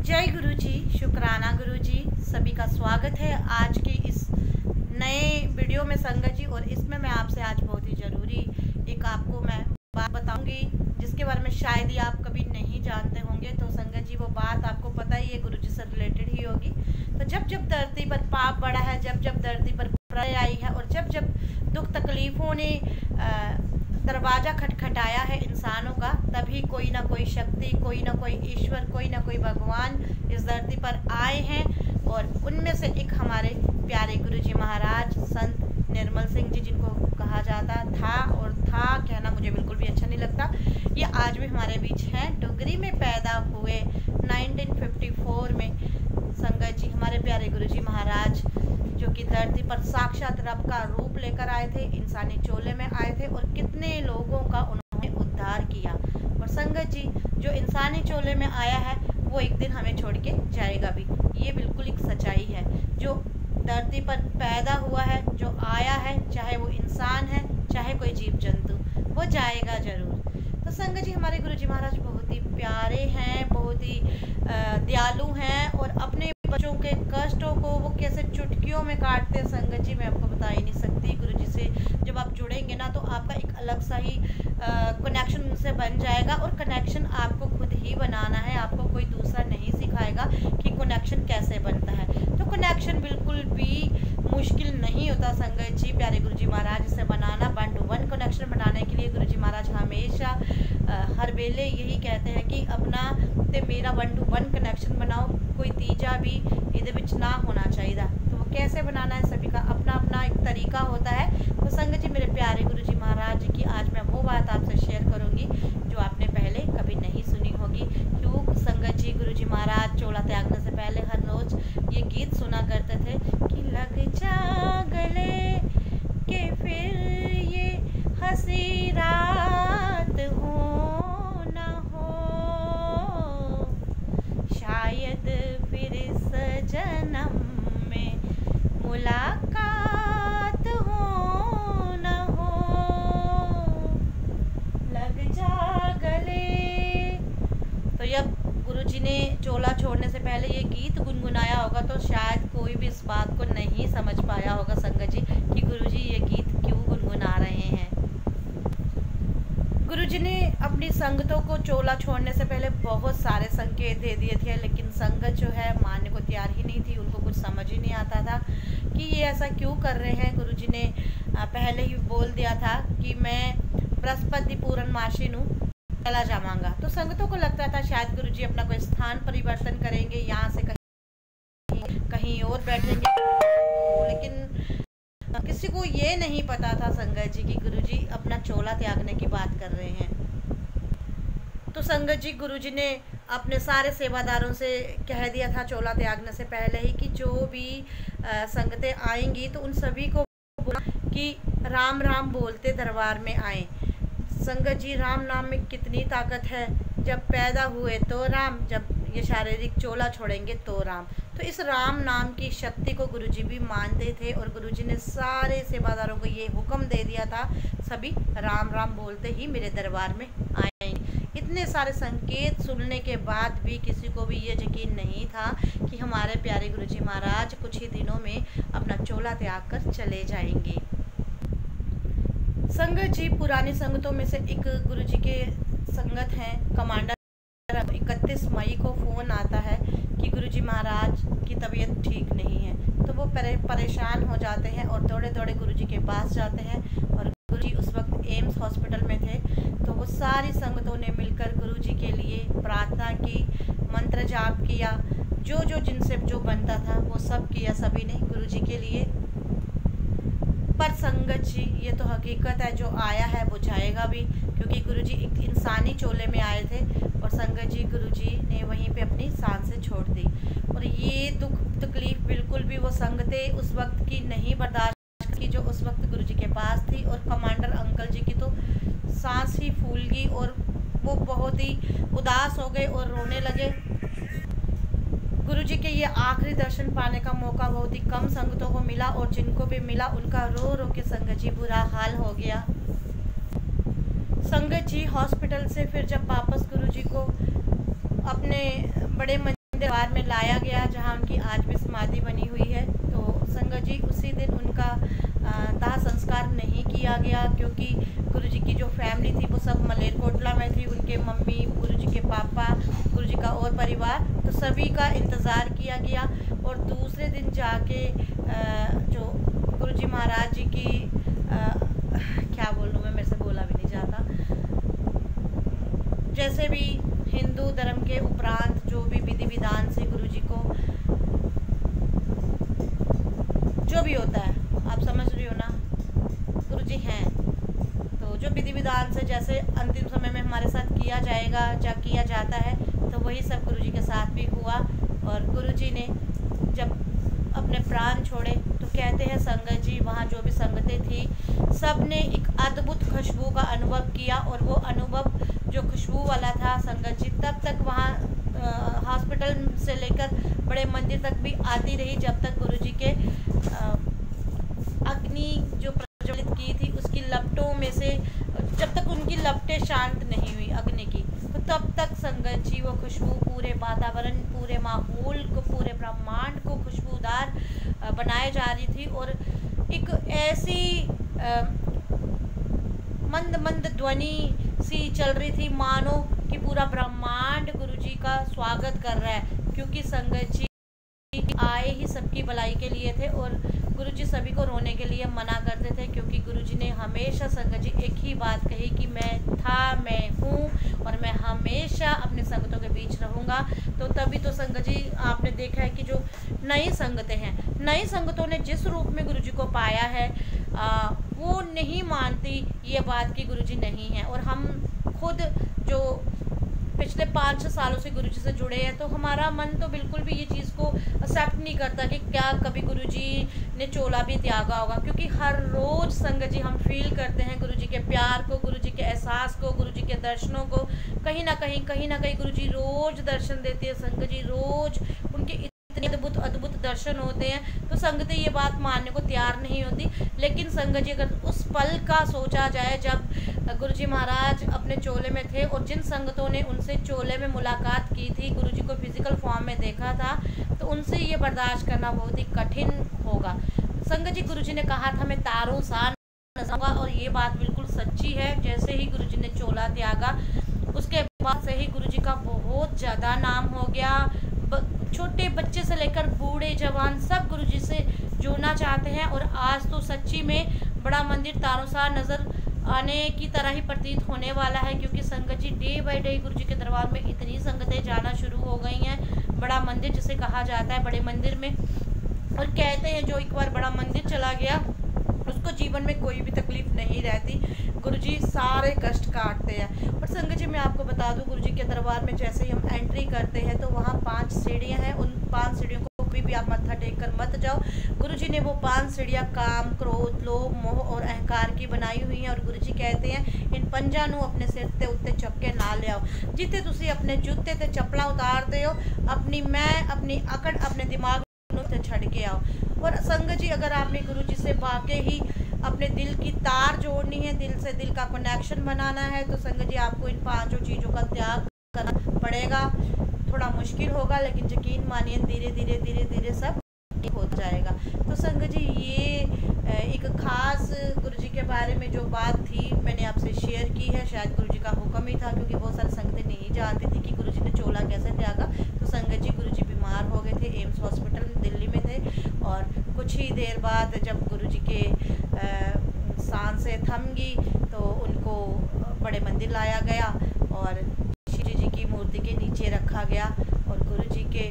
जय गुरु जी, शुक्राना गुरु जी, सभी का स्वागत है आज की इस नए वीडियो में संगत जी। और इसमें मैं आपसे आज बहुत ही ज़रूरी एक आपको मैं बात बताऊंगी जिसके बारे में शायद ही आप कभी नहीं जानते होंगे। तो संगत जी वो बात आपको पता ही है, गुरु जी से रिलेटेड ही होगी। तो जब जब धरती पर पाप बढ़ा है, जब जब धरती पर प्रलय आई है और जब जब दुख तकलीफ़ों ने दरवाज़ा खटखटाया है इंसानों का, तभी कोई ना कोई शक्ति, कोई ना कोई ईश्वर, कोई ना कोई भगवान इस धरती पर आए हैं। और उनमें से एक हमारे प्यारे गुरु जी महाराज संत निर्मल सिंह जी, जिनको कहा जाता था, और था कहना मुझे बिल्कुल भी अच्छा नहीं लगता, ये आज भी हमारे बीच हैं। डुगरी में पैदा हुए 1954 में संगत जी, हमारे प्यारे गुरु जी महाराज जो कि धरती पर साक्षात रब का रूप लेकर आए थे, इंसानी चोले में आए थे और कितने लोगों का उन्होंने उद्धार किया। और संगत जी जो इंसानी चोले में आया है वो एक दिन हमें छोड़ के जाएगा भी, ये बिल्कुल एक सच्चाई है। जो धरती पर पैदा हुआ है, जो आया है, चाहे वो इंसान है चाहे कोई जीव जंतु, वो जाएगा जरूर। तो संगत जी हमारे गुरु जी महाराज बहुत ही प्यारे हैं, बहुत ही दयालु हैं और अपने बच्चों के कष्टों को वो कैसे चुटकियों में काटते हैं संगत जी, मैं आपको बता ही नहीं सकती। गुरु जी से जब आप जुड़ेंगे ना तो आपका एक अलग सा ही कनेक्शन उनसे बन जाएगा। और कनेक्शन आपको खुद ही बनाना है, आपको कोई दूसरा नहीं सिखाएगा कि कनेक्शन कैसे बनता है। तो कनेक्शन बिल्कुल भी मुश्किल नहीं होता संगत जी, प्यारे गुरु जी महाराज से बनाना। 1 to 1 कनेक्शन बनाने के लिए गुरु जी महाराज हमेशा हर वेले यही कहते हैं कि अपना ते मेरा 1 to 1 कनेक्शन बनाओ, कोई तीजा भी इहदे विच ना होना चाहिए। तो वो कैसे बनाना है, सभी का अपना अपना एक तरीका होता है। तो संगत जी मेरे प्यारे गुरु जी महाराज की आज मैं वो बात आपसे शेयर करूंगी जो आपने पहले कभी नहीं सुनी होगी। क्यों संगत जी, गुरु जी महाराज चोला त्यागने से पहले हर रोज ये गीत सुना करते थे कि लग जा गले के फिर ये हंसी रात हो न हो, शायद फिर इस जन्म में मुलाकात हो न हो, लग जा गले। तो जब गुरुजी ने चोला छोड़ने से पहले ये गीत गुनगुनाया होगा तो शायद कोई भी इस बात को नहीं समझ पाया होगा संगत जी कि गुरुजी ये गीत क्यों गुनगुना रहे हैं। गुरुजी ने अपनी संगतों को चोला छोड़ने से पहले बहुत सारे संकेत दे दिए थे, लेकिन संगत जो है मानने को तैयार ही नहीं थी, उनको कुछ समझ ही नहीं आता था कि ये ऐसा क्यों कर रहे हैं। गुरुजी ने पहले ही बोल दिया था कि मैं बृहस्पति पूर्णमासी नू चला जावांगा। तो संगतों को लगता था शायद गुरुजी अपना कोई स्थान परिवर्तन करेंगे, यहाँ से कहीं और बैठेंगे, लेकिन किसी को ये नहीं पता था संगत जी कि गुरुजी अपना चोला त्यागने की बात कर रहे हैं। तो संगत जी गुरुजी ने अपने सारे सेवादारों से कह दिया था चोला त्यागने से पहले ही कि जो भी संगतें आएंगी तो उन सभी को बोला कि राम राम बोलते दरबार में आए। संगत जी राम नाम में कितनी ताकत है, जब पैदा हुए तो राम, जब ये शारीरिक चोला छोड़ेंगे तो राम। तो इस राम नाम की शक्ति को गुरुजी भी मानते थे और गुरुजी ने सारे सेवादारों को ये हुक्म दे दिया था सभी राम राम बोलते ही मेरे दरबार में आएंगे। इतने सारे संकेत सुनने के बाद भी किसी को भी ये यकीन नहीं था कि हमारे प्यारे गुरुजी महाराज कुछ ही दिनों में अपना चोला त्याग कर चले जाएंगे। संगत जी पुरानी संगतों में से एक गुरुजी के संगत हैं कमांडर, 31 मई को फ़ोन आता है कि गुरुजी महाराज की तबीयत ठीक नहीं है। तो वो परेशान हो जाते हैं और दौड़े दौड़े गुरुजी के पास जाते हैं। और गुरुजी उस वक्त एम्स हॉस्पिटल में थे। तो वो सारी संगतों ने मिलकर गुरुजी के लिए प्रार्थना की, मंत्र जाप किया, जो जिनसे जो बनता था वो सब किया सभी ने गुरुजी के लिए। पर संगत जी ये तो हकीकत है, जो आया है वो जाएगा भी, क्योंकि गुरुजी एक इंसानी चोले में आए थे और संगत जी गुरुजी ने वहीं पे अपनी सांसें छोड़ दी। और ये दुख तकलीफ बिल्कुल भी वो संगतें उस वक्त की नहीं बर्दाश्त की जो उस वक्त गुरुजी के पास थी। और कमांडर अंकल जी की तो सांस ही फूल गई और वो बहुत ही उदास हो गए और रोने लगे। गुरुजी के ये आखिरी दर्शन पाने का मौका बहुत ही कम संगतों को मिला और जिनको भी मिला उनका रो रो के संगत जी बुरा हाल हो गया। संगत जी हॉस्पिटल से फिर जब वापस गुरुजी को अपने बड़े दरबार में लाया गया जहां उनकी आज भी समाधि बनी हुई है। तो संगत जी उसी दिन उनका दाह संस्कार नहीं किया गया, क्योंकि गुरुजी की जो फैमिली थी वो सब मलेरकोटला में थी। उनके मम्मी, गुरुजी के पापा, गुरुजी का और परिवार, तो सभी का इंतज़ार किया गया। और दूसरे दिन जाके जो गुरुजी महाराज जी की क्या बोलूँ मैं, मेरे से बोला भी नहीं जाता। जैसे भी हिंदू धर्म के उपरांत जो भी विधि विधान से गुरुजी को जो भी होता है, आप समझ रही हो ना, गुरुजी हैं तो जो विधि विधान से जैसे अंतिम समय में हमारे साथ किया जाएगा या किया जाता है, तो वही सब गुरुजी के साथ भी हुआ। और गुरुजी ने जब अपने प्राण छोड़े तो कहते हैं संगत जी वहाँ जो भी संगतें थी सब ने एक अद्भुत खुशबू का अनुभव किया। और वो अनुभव जो खुशबू वाला था संगत जी तब तक वहाँ हॉस्पिटल से लेकर बड़े मंदिर तक भी आती रही, जब तक गुरुजी के अग्नि जो प्रज्वलित की थी उसकी लपटों में से, जब तक उनकी लपटें शांत नहीं हुई अग्नि की, तो तब तक संगत जी वो खुशबू पूरे वातावरण, पूरे माहौल को, पूरे ब्रह्मांड को खुशबूदार बनाए जा रही थी। और एक ऐसी मंद मंद ध्वनि सी चल रही थी मानो कि पूरा ब्रह्मांड गुरुजी का स्वागत कर रहा है, क्योंकि संगत जी आए ही सबकी भलाई के लिए थे। और गुरुजी सभी को रोने के लिए मना करते थे, क्योंकि गुरुजी ने हमेशा संगत जी एक ही बात कही कि मैं था, मैं हूँ और मैं हमेशा अपने संगतों के बीच रहूँगा। तो तभी तो संगत जी आपने देखा है कि जो नई संगतें हैं, नई संगतों ने जिस रूप में गुरुजी को पाया है वो नहीं मानती ये बात कि गुरुजी नहीं है। और हम खुद जो पिछले 5-6 सालों से गुरुजी से जुड़े हैं, तो हमारा मन तो बिल्कुल भी ये चीज़ को एक्सेप्ट नहीं करता कि क्या कभी गुरुजी ने चोला भी त्यागा होगा, क्योंकि हर रोज़ संगत जी हम फील करते हैं गुरुजी के प्यार को, गुरुजी के एहसास को, गुरुजी के दर्शनों को। कहीं ना कहीं गुरुजी रोज़ दर्शन देते हैं संगत जी, रोज़ उनके इतने अद्भुत दर्शन होते हैं। तो संगतें ये बात मानने को तैयार नहीं होती। लेकिन संगत जी अगर उस पल का सोचा जाए जब गुरुजी महाराज अपने चोले में थे और जिन संगतों ने उनसे चोले में मुलाकात की थी, गुरुजी को फिजिकल फॉर्म में देखा था, तो उनसे ये बर्दाश्त करना बहुत ही कठिन होगा। संगत जी गुरुजी ने कहा था मैं तारों सा नजरूंगा, और ये बात बिल्कुल सच्ची है। जैसे ही गुरुजी ने चोला त्यागा उसके बाद से ही गुरुजी का बहुत ज़्यादा नाम हो गया। छोटे बच्चे से लेकर बूढ़े जवान सब गुरुजी से जुड़ना चाहते हैं। और आज तो सच्ची में बड़ा मंदिर तारोंसार नज़र आने की तरह ही प्रतीत होने वाला है, क्योंकि संगत जी डे बाय डे गुरुजी के दरबार में इतनी संगतें जाना शुरू हो गई हैं। बड़ा मंदिर जिसे कहा जाता है, बड़े मंदिर में, और कहते हैं जो एक बार बड़ा मंदिर चला गया उसको जीवन में कोई भी तकलीफ नहीं रहती, गुरुजी सारे कष्ट काटते हैं। और संगत जी मैं आपको बता दूं, गुरुजी के दरबार में जैसे ही हम एंट्री करते हैं तो वहाँ 5 सीढ़ियाँ हैं। उन 5 सीढ़ियों को कभी भी आप मत्था टेक कर मत जाओ। गुरुजी ने वो 5 सीढ़ियाँ काम, क्रोध, लोभ, मोह और अहंकार की बनाई हुई हैं। और गुरुजी कहते हैं इन पंजा नू अपने सिर ते उत्ते चपके ना ले आओ, जिते तुसी अपने जूते ते चपला उतारते हो, अपनी मैं, अपनी अकड़, अपने दिमाग से छड़ के आओ। और संगत जी अगर आपने गुरुजी से वाकई ही अपने दिल की तार जोड़नी है, दिल से दिल का कनेक्शन बनाना है, तो संगत जी आपको इन 5 चीज़ों का त्याग करना पड़ेगा। थोड़ा मुश्किल होगा, लेकिन यकीन मानिए धीरे धीरे सब ठीक हो जाएगा। तो संगत जी ये एक ख़ास गुरुजी के बारे में जो बात थी मैंने आपसे शेयर की है। शायद गुरुजी का हुक्म ही था, क्योंकि बहुत सारी संगतें नहीं जानती थी कि गुरुजी ने चोला कैसे त्यागा। तो संगत जी गुरुजी बीमार हो गए थे, एम्स हॉस्पिटल दिल्ली में थे, और कुछ ही देर बाद जब गुरुजी के सांसें थम गई तो उनको बड़े मंदिर लाया गया और श्री जी की मूर्ति के नीचे रखा गया। और गुरुजी के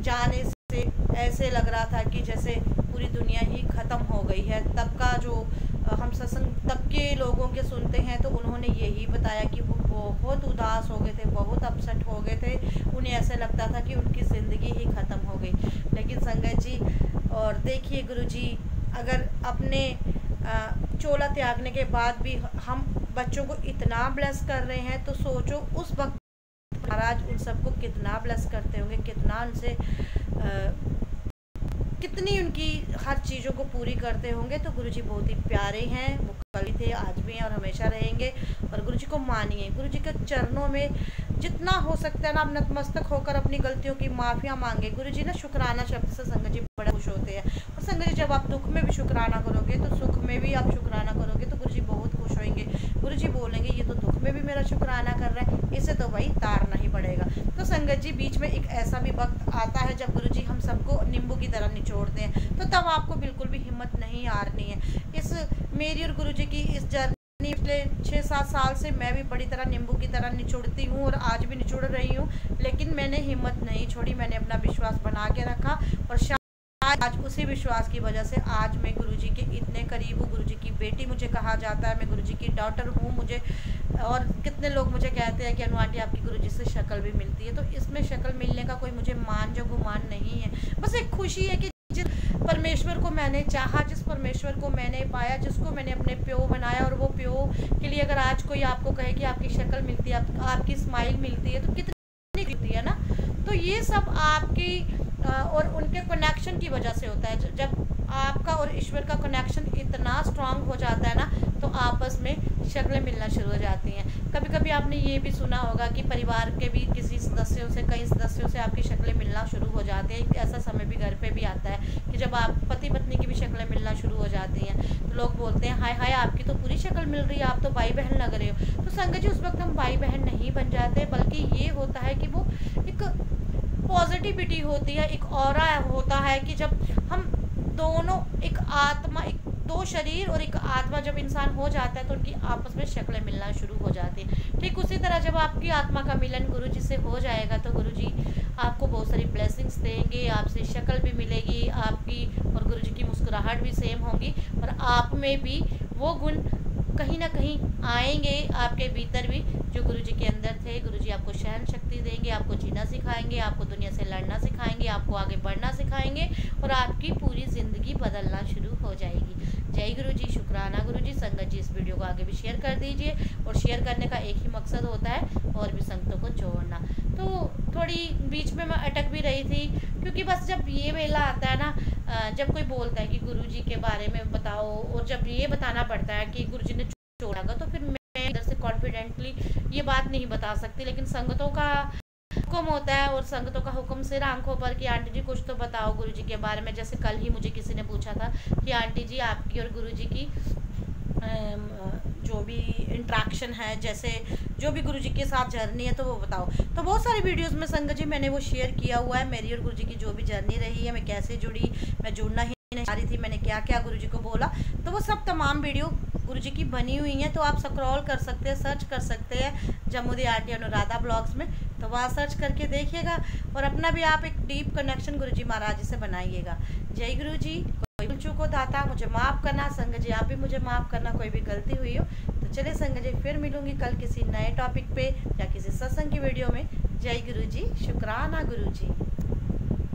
जाने से ऐसे लग रहा था कि जैसे पूरी दुनिया ही ख़त्म हो गई है। तब का जो हम सत्संग तब के लोगों के सुनते हैं तो उन्होंने यही बताया कि वो बहुत उदास हो गए थे, बहुत अपसेट हो गए थे, उन्हें ऐसे लगता था कि उनकी ज़िंदगी ही ख़त्म हो गई। लेकिन संगत जी और देखिए गुरुजी अगर अपने चोला त्यागने के बाद भी हम बच्चों को इतना ब्लेस कर रहे हैं, तो सोचो उस वक्त महाराज उन सबको कितना ब्लेस करते होंगे, कितना उनसे कितनी उनकी हर चीज़ों को पूरी करते होंगे। तो गुरुजी बहुत ही प्यारे हैं, वो कल थे, आज भी हैं और हमेशा रहेंगे। और गुरुजी को मानिए, गुरुजी के चरणों में जितना हो सकता है ना आप नतमस्तक होकर अपनी गलतियों की माफ़िया मांगे। गुरुजी ना शुक्राना शब्द से संगत जी बड़ा खुश होते हैं। और संगत जी जब आप दुख में भी शुक्राना करोगे तो सुख में भी आप शुक्राना करोगे तो गुरुजी बहुत खुश होंगे। गुरुजी बोलेंगे ये तो दुख में भी मेरा शुक्राना कर रहा है, इसे तो भाई तारना ही पड़ेगा। तो संगत जी बीच में एक ऐसा भी वक्त आता है जब गुरुजी हम सबको नींबू की तरह निचोड़ते हैं, तो तब आपको बिल्कुल भी हिम्मत नहीं हारनी है। इस मेरी और गुरुजी की इस जर्नी पिछले 6-7 साल से मैं भी बड़ी तरह नींबू की तरह निचोड़ती हूँ और आज भी निचोड़ रही हूँ, लेकिन मैंने हिम्मत नहीं छोड़ी। मैंने अपना विश्वास बना के रखा और आज उसी विश्वास की वजह से आज मैं गुरुजी के इतने करीब हूँ। गुरुजी की बेटी मुझे कहा जाता है, मैं गुरुजी की डॉटर हूँ। मुझे और कितने लोग मुझे कहते हैं कि अनु आंटी आपकी गुरुजी से शक्ल भी मिलती है। तो इसमें शक्ल मिलने का कोई मुझे मान जो गुमान नहीं है, बस एक खुशी है कि जिस परमेश्वर को मैंने चाहा, जिस परमेश्वर को मैंने पाया, जिसको मैंने अपने प्यो बनाया, और वो प्यो के लिए अगर आज कोई आपको कहे कि आपकी शक्ल मिलती है, आपकी स्माइल मिलती है, तो कितनी मिलती है ना। तो ये सब आपकी और उनके कनेक्शन की वजह से होता है। जब आपका और ईश्वर का कनेक्शन इतना स्ट्रांग हो जाता है ना, तो आपस में शक्लें मिलना शुरू हो जाती हैं। कभी कभी आपने ये भी सुना होगा कि परिवार के भी किसी सदस्यों से, कई सदस्यों से आपकी शक्लें मिलना शुरू हो जाती हैं। ऐसा समय भी घर पे भी आता है कि जब आप पति पत्नी की भी शक्लें मिलना शुरू हो जाती हैं, तो लोग बोलते हैं हाय हाय आपकी तो पूरी शक्ल मिल रही है, आप तो भाई बहन लग रहे हो। तो संगत जी उस वक्त हम भाई बहन नहीं बन जाते, बल्कि ये होता है कि वो एक पॉजिटिविटी होती है, एक ऑरा होता है कि जब हम दोनों एक आत्मा, एक दो शरीर और एक आत्मा जब इंसान हो जाता है तो उनकी आपस में शक्लें मिलना शुरू हो जाती हैं। ठीक उसी तरह जब आपकी आत्मा का मिलन गुरुजी से हो जाएगा तो गुरुजी आपको बहुत सारी ब्लेसिंग्स देंगे, आपसे शक्ल भी मिलेगी आपकी, और गुरुजी की मुस्कुराहट भी सेम होगी, और आप में भी वो गुण कहीं ना कहीं आएंगे आपके भीतर भी जो गुरुजी के अंदर थे। गुरुजी आपको सहन शक्ति देंगे, आपको जीना सिखाएंगे, आपको दुनिया से लड़ना सिखाएंगे, आपको आगे बढ़ना सिखाएंगे, और आपकी पूरी ज़िंदगी बदलना शुरू हो जाएगी। जय गुरुजी, शुक्राना गुरुजी। संगत जी इस वीडियो को आगे भी शेयर कर दीजिए, और शेयर करने का एक ही मकसद होता है और भी संगतों को जोड़ना। तो थोड़ी बीच में मैं अटक भी रही थी, क्योंकि बस जब ये वेला आता है ना, जब कोई बोलता है कि गुरुजी के बारे में बताओ, और जब ये बताना पड़ता है कि गुरुजी ने छोड़ा, तो फिर मैं इधर से कॉन्फिडेंटली ये बात नहीं बता सकती। लेकिन संगतों का हुक्म होता है, और संगतों का हुक्म सिर आंखों पर कि आंटी जी कुछ तो बताओ गुरुजी के बारे में। जैसे कल ही मुझे किसी ने पूछा था कि आंटी जी आपकी और गुरुजी की जो भी इंट्रैक्शन है, जैसे जो भी गुरुजी के साथ जर्नी है, तो वो बताओ। तो बहुत सारी वीडियोस में संगत जी मैंने वो शेयर किया हुआ है, मेरी और गुरुजी की जो भी जर्नी रही है, मैं कैसे जुड़ी, मैं जुड़ना ही नहीं चाह रही थी, मैंने क्या क्या गुरुजी को बोला, तो वो सब तमाम वीडियो गुरुजी की बनी हुई हैं। तो आप स्क्रॉल कर सकते हैं, सर्च कर सकते हैं जमुदी आंटी अनुराधा ब्लॉग्स में, तो वहाँ सर्च करके देखिएगा, और अपना भी आप एक डीप कनेक्शन गुरुजी महाराज जी से बनाइएगा। जय गुरुजी। कोई भूल चूक हो दाता मुझे माफ़ करना, संगत जी आप भी मुझे माफ़ करना, कोई भी गलती हुई हो तो। चलिए संगत जी फिर मिलूंगी कल किसी नए टॉपिक पे या किसी सत्संग की वीडियो में। जय गुरुजी, शुक्राना गुरुजी।